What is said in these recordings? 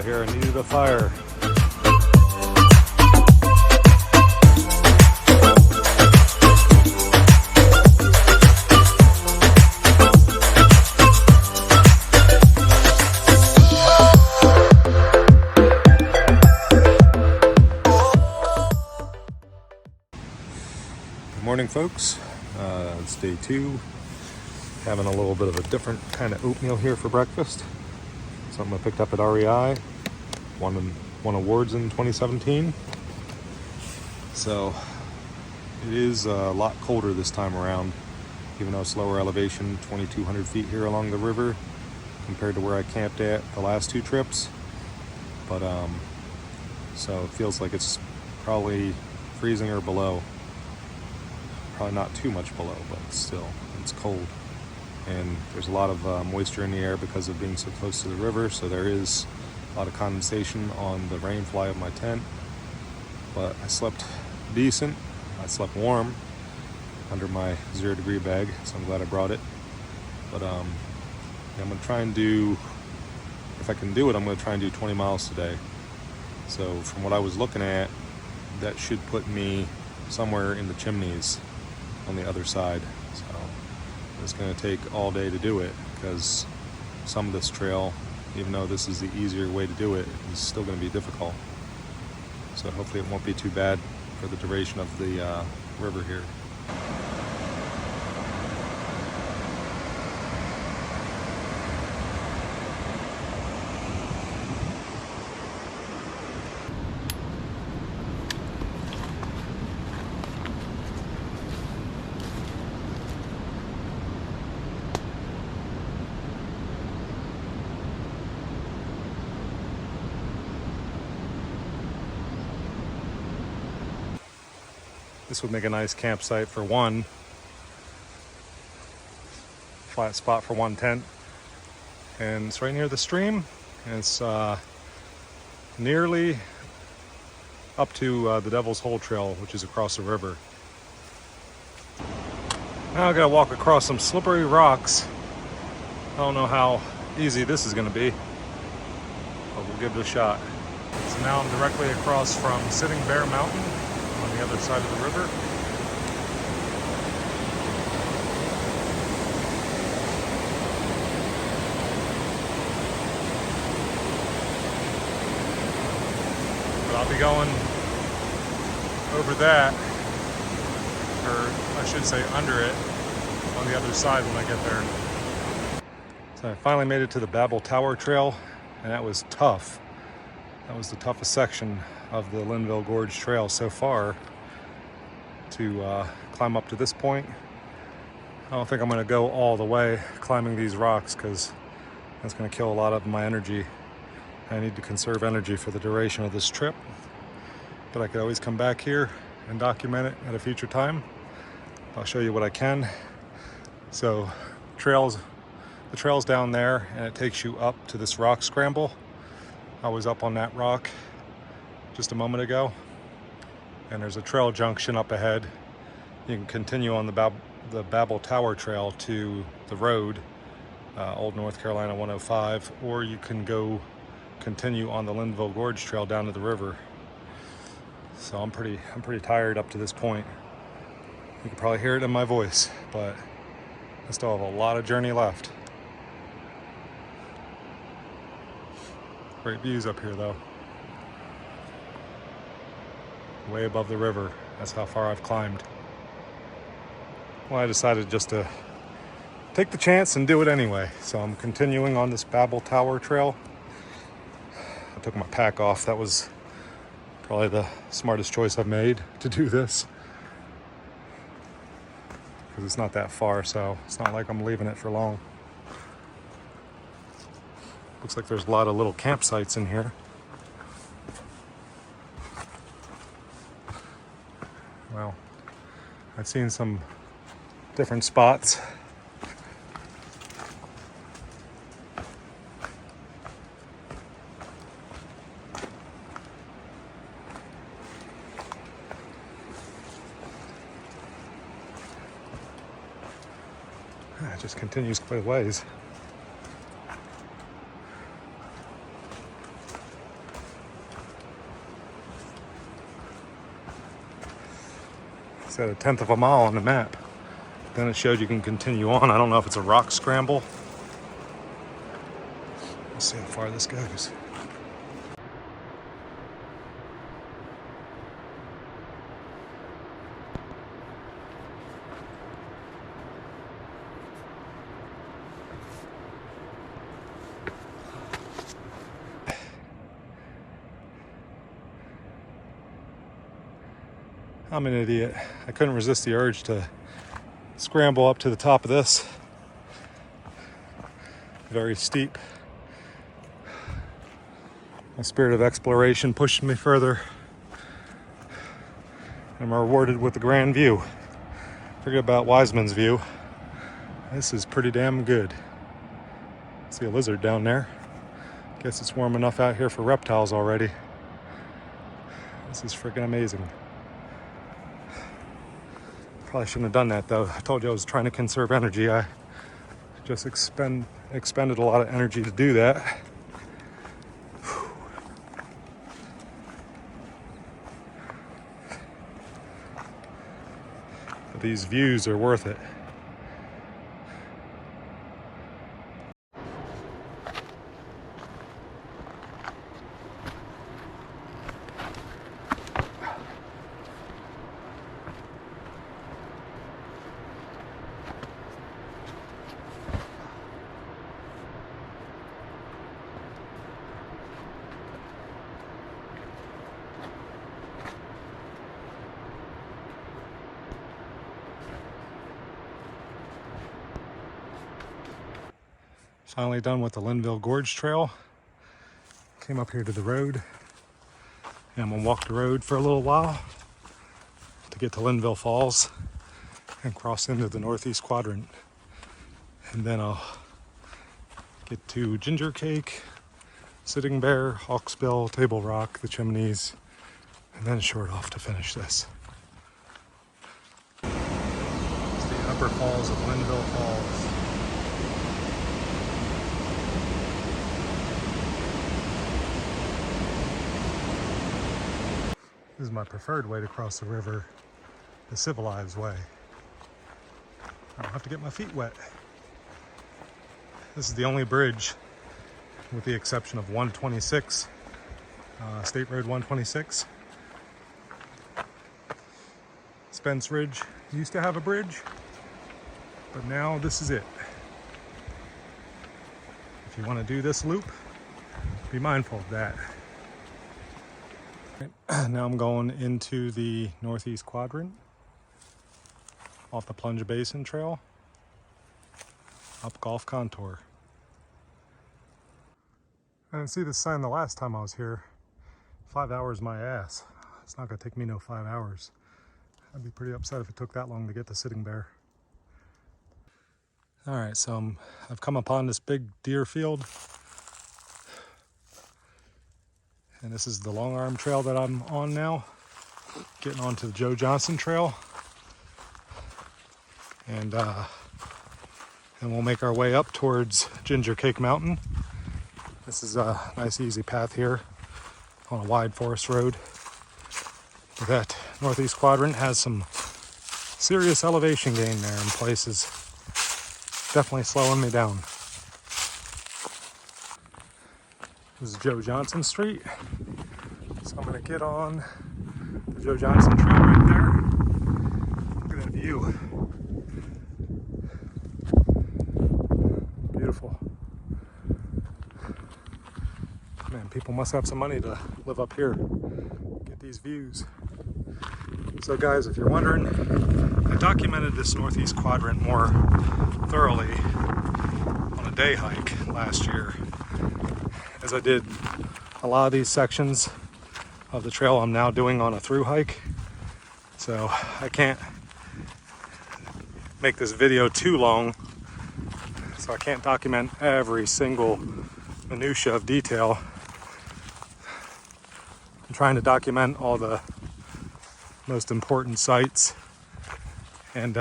out here. I needed a fire. Good morning, folks. It's day 2. Having a little bit of a different kind of oatmeal here for breakfast. Something I picked up at REI. Won awards in 2017. So it is a lot colder this time around, even though it's lower elevation, 2,200 feet here along the river compared to where I camped at the last 2 trips. But so it feels like it's probably freezing or below. Probably not too much below, but still, it's cold. And there's a lot of moisture in the air because of being so close to the river, so there is a lot of condensation on the rain fly of my tent. But I slept decent. I slept warm under my 0-degree bag, so I'm glad I brought it. But yeah, I'm going to try and do, if I can do it, I'm going to try and do 20 miles today. So from what I was looking at, that should put me somewhere in the Chimneys on the other side. So it's going to take all day to do it, because some of this trail, even though this is the easier way to do it, is still going to be difficult. So hopefully it won't be too bad for the duration of the river here. This would make a nice campsite for one flat spot for one tent, and it's right near the stream, and it's nearly up to the Devil's Hole Trail, which is across the river. Now I gotta walk across some slippery rocks. I don't know how easy this is gonna be, but we'll give it a shot. So now I'm directly across from Sitting Bear Mountain on the other side of the river. But I'll be going over that, or I should say under it, on the other side when I get there. So I finally made it to the Babel Tower Trail, and that was tough. That was the toughest section of the Linville Gorge Trail so far to climb up to this point. I don't think I'm going to go all the way climbing these rocks, because that's going to kill a lot of my energy. I need to conserve energy for the duration of this trip, but I could always come back here and document it at a future time. I'll show you what I can. So the trail's down there, and it takes you up to this rock scramble. I was up on that rock just a moment ago, and there's a trail junction up ahead. You can continue on the Babel Tower Trail to the road, Old North Carolina 105, or you can go continue on the Linville Gorge Trail down to the river. So I'm pretty tired up to this point. You can probably hear it in my voice, but I still have a lot of journey left. Great views up here though. Way above the river. That's how far I've climbed. Well, I decided just to take the chance and do it anyway. So I'm continuing on this Babel Tower Trail. I took my pack off. That was probably the smartest choice I've made to do this, because it's not that far, so it's not like I'm leaving it for long. Looks like there's a lot of little campsites in here. Well, I've seen some different spots. It just continues quite a ways. said a 1/10 of a mile on the map. Then it showed you can continue on. I don't know if it's a rock scramble. Let's see how far this goes. I'm an idiot. I couldn't resist the urge to scramble up to the top of this. Very steep. My spirit of exploration pushed me further. I'm rewarded with the grand view. Forget about Wiseman's view. This is pretty damn good. See a lizard down there. Guess it's warm enough out here for reptiles already. This is freaking amazing. Probably shouldn't have done that though. I told you I was trying to conserve energy. I just expended a lot of energy to do that. But these views are worth it. Finally done with the Linville Gorge trail. Came up here to the road. And I'm gonna walk the road for a little while to get to Linville Falls and cross into the northeast quadrant. And then I'll get to Ginger Cake, Sitting Bear, Hawksbill, Table Rock, the Chimneys, and then Shortoff to finish this. It's the upper falls of Linville Falls. This is my preferred way to cross the river, the civilized way. I don't have to get my feet wet. This is the only bridge, with the exception of 126, State Road 126. Spence Ridge used to have a bridge, but now this is it. If you want to do this loop, be mindful of that. Now I'm going into the northeast quadrant, off the Plunge Basin Trail, up Golf Contour. I didn't see this sign the last time I was here. 5 hours my ass. It's not gonna take me no 5 hours. I'd be pretty upset if it took that long to get to Sitting Bear. All right, so I've come upon this big deer field. And this is the long arm trail that I'm on now. Getting onto the Joe Johnson Trail. And we'll make our way up towards Ginger Cake Mountain. This is a nice easy path here on a wide forest road. That northeast quadrant has some serious elevation gain there in places. Definitely slowing me down. This is Joe Johnson Street. So I'm gonna get on the Joe Johnson Trail right there. Look at that view. Beautiful. Man, people must have some money to live up here. Get these views. So guys, if you're wondering, I documented this northeast quadrant more thoroughly on a day hike last year, as I did a lot of these sections of the trail I'm now doing on a through hike. So I can't make this video too long, so I can't document every single minutia of detail. I'm trying to document all the most important sites and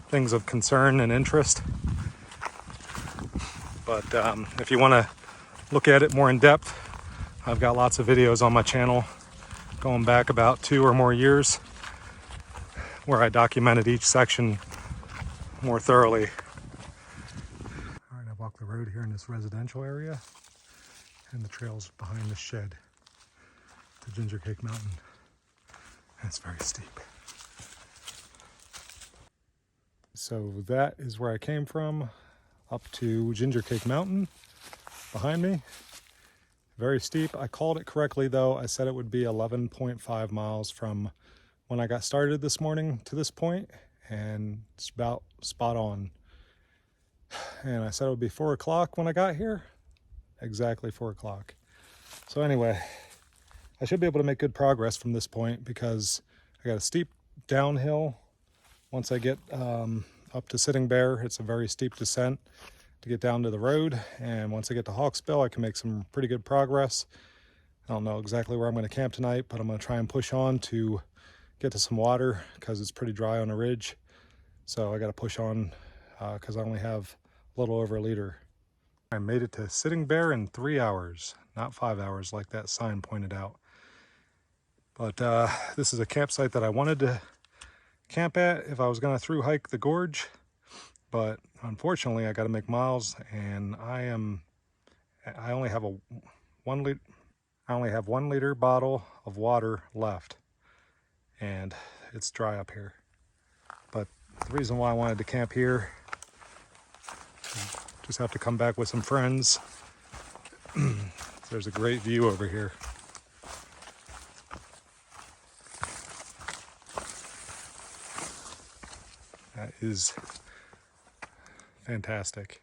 things of concern and interest. But if you want to look at it more in depth, I've got lots of videos on my channel going back about 2 or more years where I documented each section more thoroughly. All right, I walked the road here in this residential area, and the trail's behind the shed to Ginger Cake Mountain. And it's very steep. So that is where I came from, up to Ginger Cake Mountain behind me. Very steep. I called it correctly though. I said it would be 11.5 miles from when I got started this morning to this point, and it's about spot on. And I said it would be 4 o'clock when I got here. Exactly 4 o'clock. So anyway, I should be able to make good progress from this point because I got a steep downhill. Once I get up to Sitting Bear, it's a very steep descent to get down to the road. And once I get to Hawksbill, I can make some pretty good progress. I don't know exactly where I'm going to camp tonight, but I'm going to try and push on to get to some water because it's pretty dry on the ridge. So I got to push on because I only have a little over a liter. I made it to Sitting Bear in 3 hours, not 5 hours like that sign pointed out. But this is a campsite that I wanted to camp at if I was going to through hike the gorge. But unfortunately, I got to make miles, and I only have 1 liter bottle of water left, and it's dry up here. But the reason why I wanted to camp here, just have to come back with some friends. There's a great view over here. That is fantastic.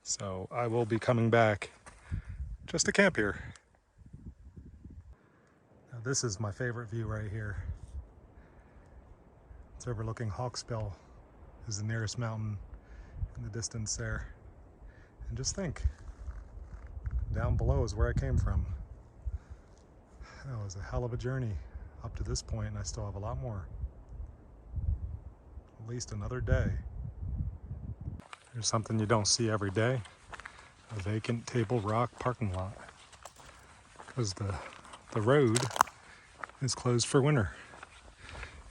So I will be coming back just to camp here. Now this is my favorite view right here. It's overlooking Hawksbill, is the nearest mountain in the distance there. And just think, down below is where I came from. That was a hell of a journey up to this point, and I still have a lot more. At least another day. There's something you don't see every day. A vacant Table Rock parking lot. Because the road is closed for winter.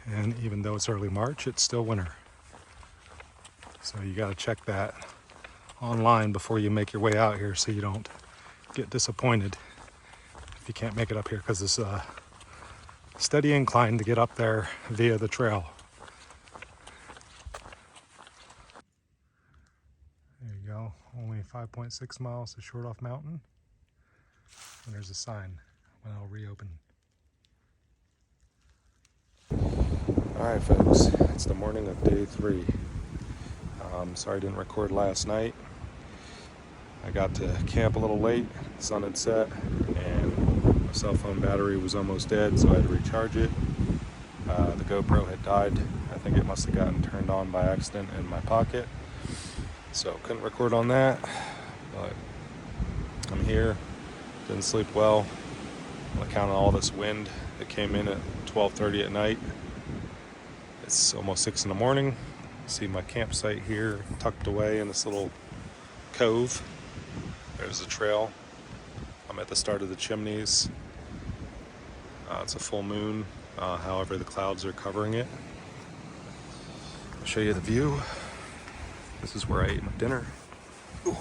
And even though it's early March, it's still winter. So you gotta check that online before you make your way out here so you don't get disappointed if you can't make it up here, because it's a steady incline to get up there via the trail. There you go, only 5.6 miles to Shortoff Mountain. And there's a sign when I'll reopen. Alright folks, it's the morning of day 3. Sorry I didn't record last night. I got to camp a little late, the sun had set, and my cell phone battery was almost dead, so I had to recharge it. The GoPro had died. I think it must have gotten turned on by accident in my pocket, so couldn't record on that, but I'm here. Didn't sleep well on account of all this wind that came in at 12:30 at night. It's almost 6 in the morning. See my campsite here tucked away in this little cove. There's the trail. I'm at the start of the Chimneys. It's a full moon, however the clouds are covering it. I'll show you the view. This is where I ate my dinner. Ooh.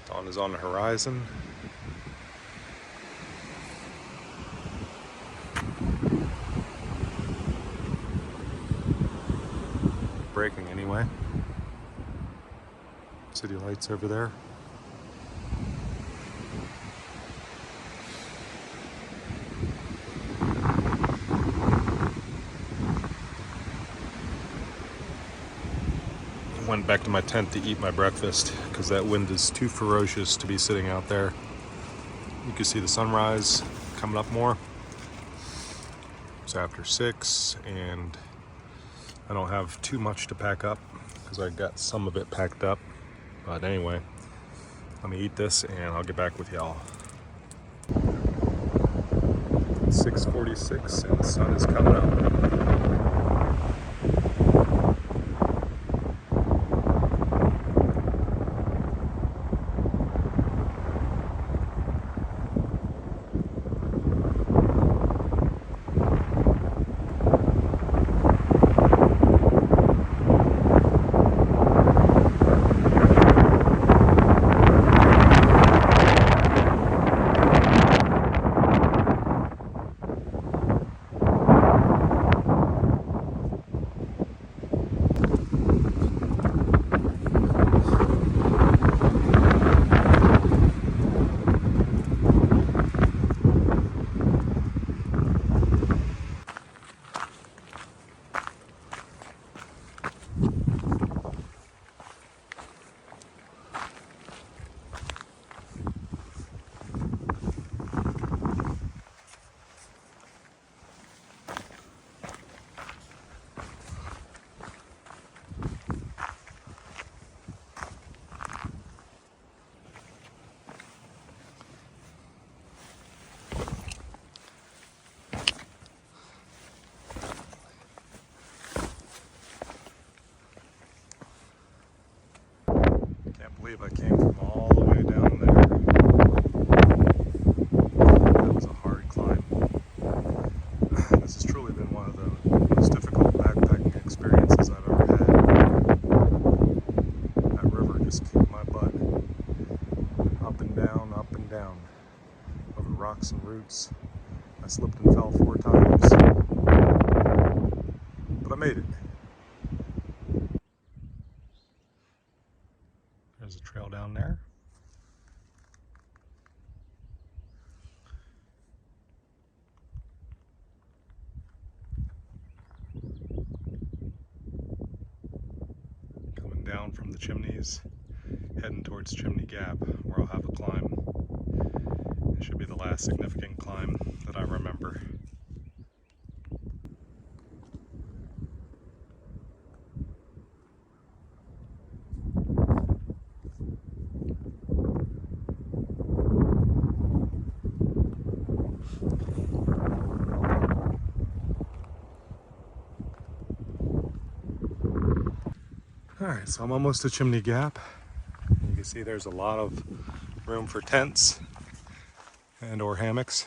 Dawn is on the horizon. Breaking anyway. City lights over there. I went back to my tent to eat my breakfast because that wind is too ferocious to be sitting out there. You can see the sunrise coming up more. It's after 6 and I don't have too much to pack up because I got some of it packed up. But anyway, let me eat this and I'll get back with y'all. It's 6:46 and the sun is coming up. believe I came from all the way down there. That was a hard climb. This has truly been one of the most difficult backpacking experiences I've ever had. That river just kicked my butt. Up and down, over rocks and roots. I slipped and fell 4 times, but I made it. There's a trail down there. Coming down from the Chimneys, heading towards Chimney Gap, where I'll have a climb. It should be the last significant climb that I remember. Alright, so I'm almost to Chimney Gap. You can see there's a lot of room for tents and or hammocks,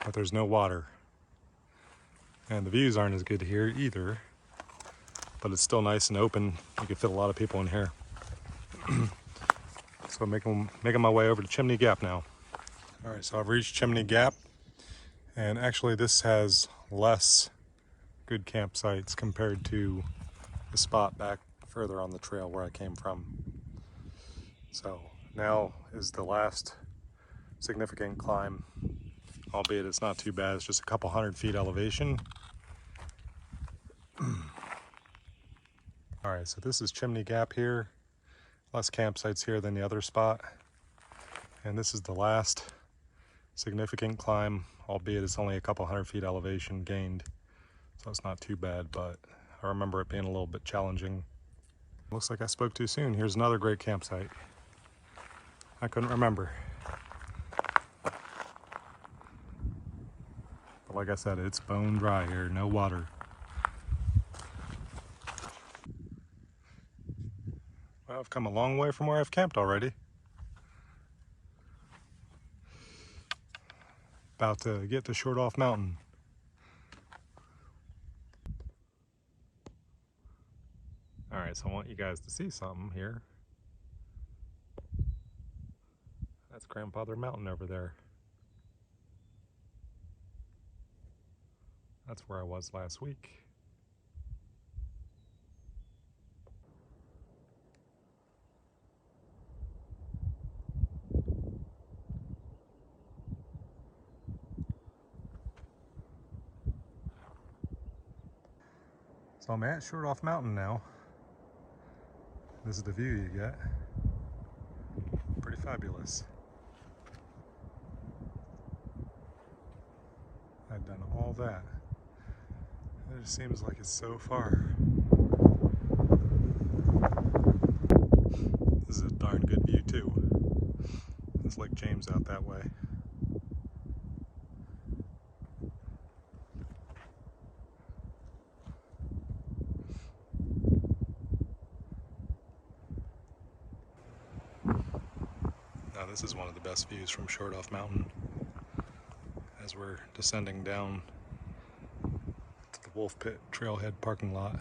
but there's no water. And the views aren't as good here either, but it's still nice and open. You can fit a lot of people in here. So I'm making my way over to Chimney Gap now. Alright, so I've reached Chimney Gap, and actually this has less good campsites compared to the spot back further on the trail where I came from. So now is the last significant climb, albeit it's not too bad. It's just a couple 100 feet elevation. All right, so this is Chimney Gap here. Less campsites here than the other spot. And this is the last significant climb, albeit it's only a couple 100 feet elevation gained. So it's not too bad, but I remember it being a little bit challenging. Looks like I spoke too soon. Here's another great campsite. I couldn't remember. But like I said, it's bone dry here, no water. Well, I've come a long way from where I've camped already. About to get to Shortoff Mountain. Alright, so I want you guys to see something here. That's Grandfather Mountain over there. That's where I was last week. So I'm at Shortoff Mountain now. This is the view you get. Pretty fabulous. I've done all that. It just seems like it's so far. This is a darn good view too. It's Lake James out that way. Now this is one of the best views from Shortoff Mountain as we're descending down to the Wolf Pit Trailhead parking lot.